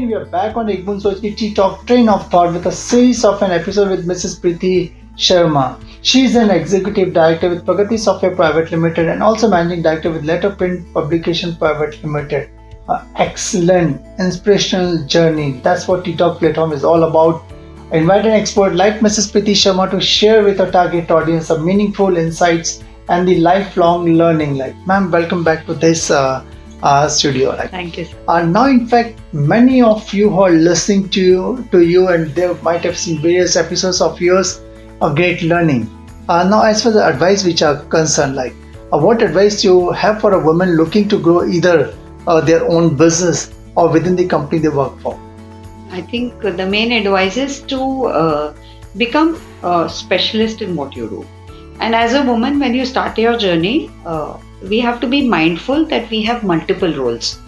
again, we are back on the Boond Talk Train of Thought with a series of an episode with Mrs. Preeti Sharma. She is an executive director with Pragati Software Private Limited and also managing director with Letter Print Publication Private Limited. Excellent inspirational journey. That's what Talk platform is all about. Invite an expert like Mrs. Preeti Sharma to share with our target audience some meaningful insights and the lifelong learning. Ma'am, welcome back to this studio. Thank you. Now, in fact, many of you who are listening to you and they might have seen various episodes of yours of great learning. Now, as for the advice which are concerned, what advice you have for a woman looking to grow either their own business or within the company they work for? I think the main advice is to become a specialist in what you do. And as a woman, when you start your journey, we have to be mindful that we have multiple roles.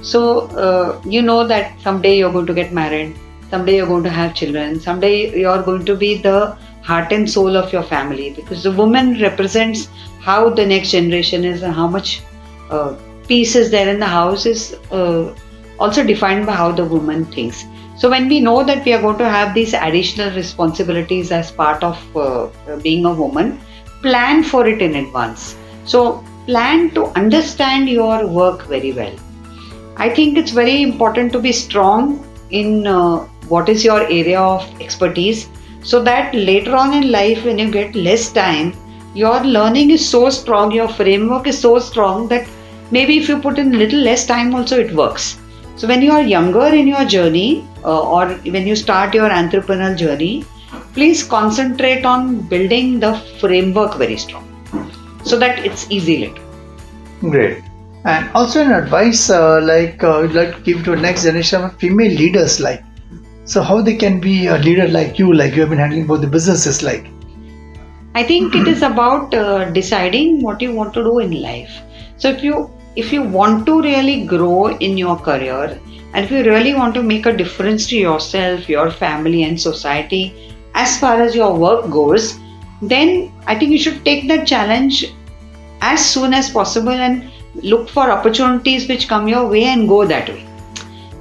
So, you know that someday you're going to get married, someday you're going to have children, someday you're going to be the heart and soul of your family, because the woman represents how the next generation is and how much peace is there in the house is also defined by how the woman thinks. So when we know that we are going to have these additional responsibilities as part of being a woman, plan for it in advance. So plan to understand your work very well. I think it's very important to be strong in what is your area of expertise, so that later on in life when you get less time, your learning is so strong, your framework is so strong that maybe if you put in little less time also it works. So when you are younger in your journey or when you start your entrepreneurial journey, please concentrate on building the framework very strong so that it's easy later. Great. And also an advice you'd like to give to the next generation of female leaders, so how they can be a leader like you have been handling both the businesses I think it is about deciding what you want to do in life. So if you want to really grow in your career and if you really want to make a difference to yourself, your family and society as far as your work goes, then I think you should take that challenge as soon as possible and look for opportunities which come your way and go that way.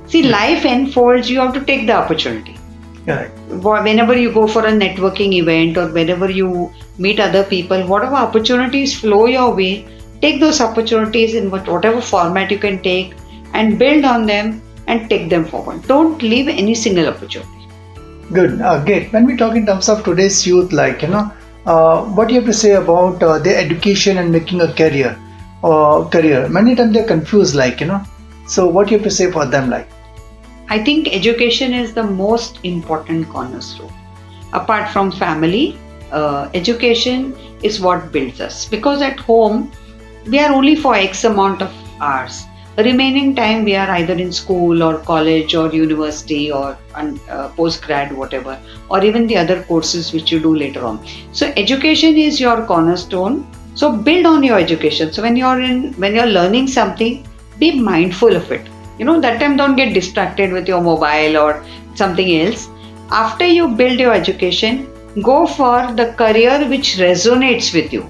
See, life unfolds, you have to take the opportunity. Correct. Whenever you go for a networking event or whenever you meet other people, whatever opportunities flow your way, take those opportunities in whatever format you can take and build on them and take them forward. Don't leave any single opportunity. Good. Great. When we talk in terms of today's youth, what do you have to say about their education and making a career? Many times they're confused, So what do you have to say for them, I think education is the most important cornerstone. Apart from family, education is what builds us. Because at home, we are only for X amount of hours. The remaining time we are either in school or college or university or postgrad, whatever, or even the other courses which you do later on. So education is your cornerstone. So build on your education. So when you're learning something, be mindful of it. That time don't get distracted with your mobile or something else. After you build your education, go for the career which resonates with you.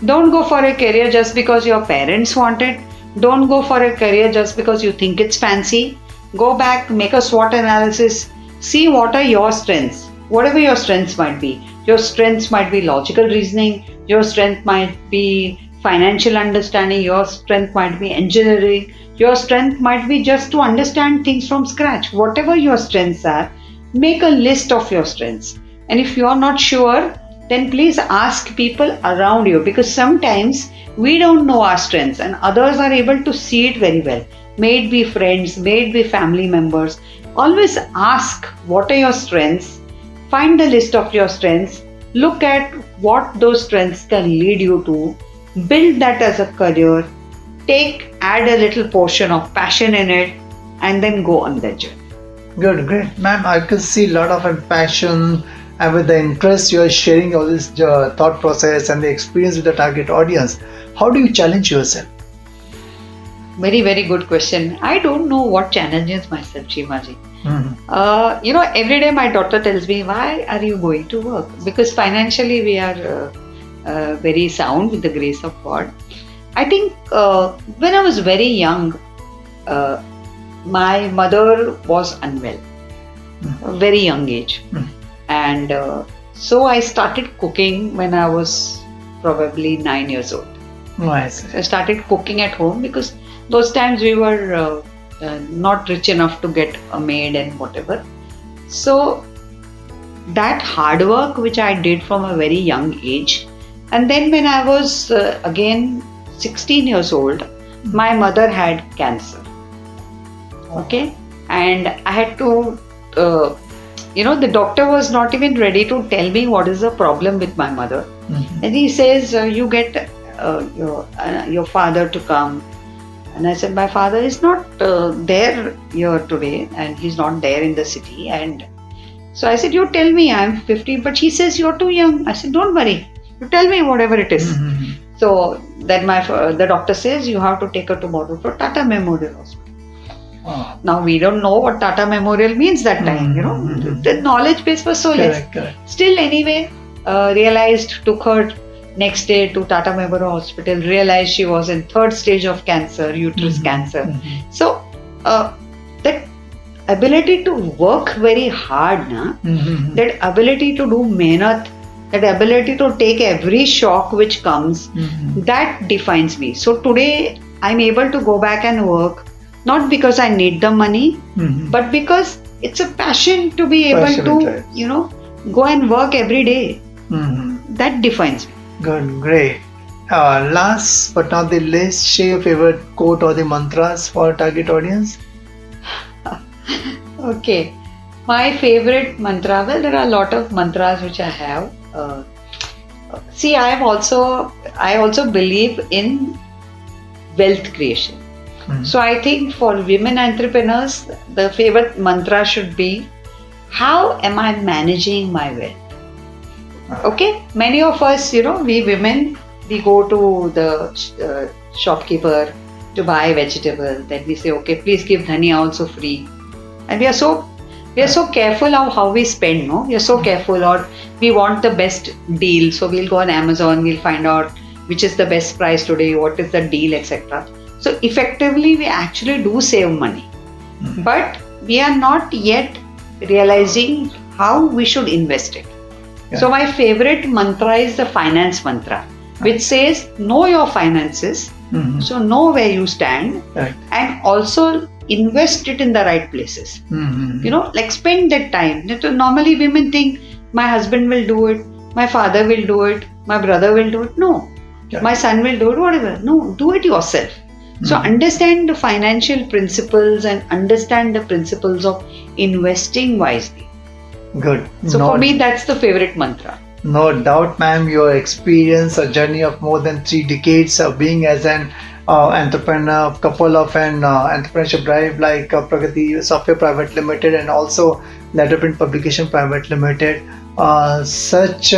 Don't go for a career just because your parents want it. Don't go for a career just because you think it's fancy. Go back, make a SWOT analysis. See what are your strengths. Whatever your strengths might be. Your strengths might be logical reasoning. Your strength might be financial understanding. Your strength might be engineering. Your strength might be just to understand things from scratch. Whatever your strengths are, make a list of your strengths. And if you are not sure, then please ask people around you, because sometimes we don't know our strengths and others are able to see it very well. May it be friends, may it be family members. Always ask what are your strengths, find the list of your strengths, look at what those strengths can lead you to, build that as a career, add a little portion of passion in it and then go on that journey. Good, great. Ma'am, I can see a lot of passion and with the interest you are sharing all this thought process and the experience with the target audience. How do you challenge yourself? Very, very good question. I don't know what challenges myself, Shimaji. Every day my daughter tells me, why are you going to work? Because financially we are very sound with the grace of God. I think when I was very young, my mother was unwell, a very young age. And so I started cooking when I was probably 9 years old. Nice. So I started cooking at home because those times we were not rich enough to get a maid and whatever. So that hard work which I did from a very young age, and then when I was again 16 years old, my mother had cancer. Okay, and I had to, the doctor was not even ready to tell me what is the problem with my mother. And he says, you get your father to come. And I said, my father is not there here today, and he's not there in the city. And so I said, you tell me, I'm 50, but he says you're too young. I said, don't worry, you tell me whatever it is. So then the doctor says you have to take her tomorrow to Tata Memorial Hospital. Now we don't know what Tata Memorial means that time, the knowledge base was so less. Correct. Still anyway, took her next day to Tata Memorial Hospital, realized she was in 3rd stage of cancer, uterus cancer. So that ability to work very hard, that ability to do mehnat, that ability to take every shock which comes, that defines me. So today I'm able to go back and work, not because I need the money, but because it's a passion to be able to, go and work every day. That defines me. Good, great. Last but not the least, share your favorite quote or the mantras for our target audience. Okay. My favorite mantra, well, there are a lot of mantras which I have. See, I also believe in wealth creation. So I think for women entrepreneurs, the favorite mantra should be, how am I managing my wealth? Okay, many of us, we women, we go to the shopkeeper to buy vegetable. Then we say, okay, please give dhania also free. And we are so careful of how we spend, no? We are so careful, or we want the best deal. So we'll go on Amazon, we'll find out which is the best price today, what is the deal, etc. So effectively, we actually do save money. But we are not yet realizing how we should invest it. So my favorite mantra is the finance mantra, which says, know your finances, so know where you stand, and also invest it in the right places. Like spend that time. Normally women think, my husband will do it, my father will do it, my brother will do it. No, my son will do it, whatever. No, do it yourself. So understand the financial principles and understand the principles of investing wisely. Good. So for me, that's the favorite mantra. No doubt, ma'am, your experience, a journey of more than 3 decades of being as an entrepreneur, couple of an entrepreneurship drive like Pragati Software Private Limited and also Letterprint Publication Private Limited. Such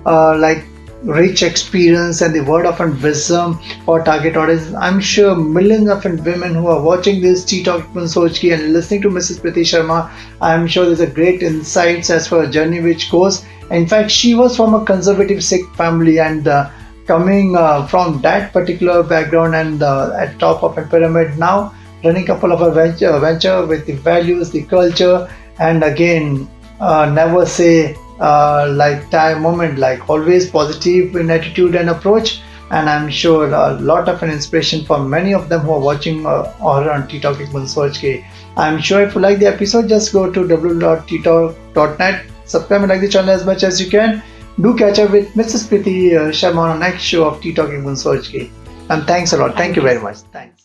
like rich experience and the word of wisdom for target audience. I'm sure millions of women who are watching this ttalk Soch and listening to Mrs. Preeti Sharma, I'm sure there's a great insights as for a journey which goes. In fact, she was from a conservative Sikh family and coming from that particular background and at top of a pyramid, now running a couple of a venture with the values, the culture, and again, never say moment, like always positive in attitude and approach. And I'm sure a lot of an inspiration for many of them who are watching or on ttalk Soch. I'm sure if you like the episode, just go to www.ttalk.net, subscribe and like the channel as much as you can. Do catch up with Mrs. Preeti Sharma on the next show of ttalk Soch. And thanks a lot. Thank you very much. Thanks.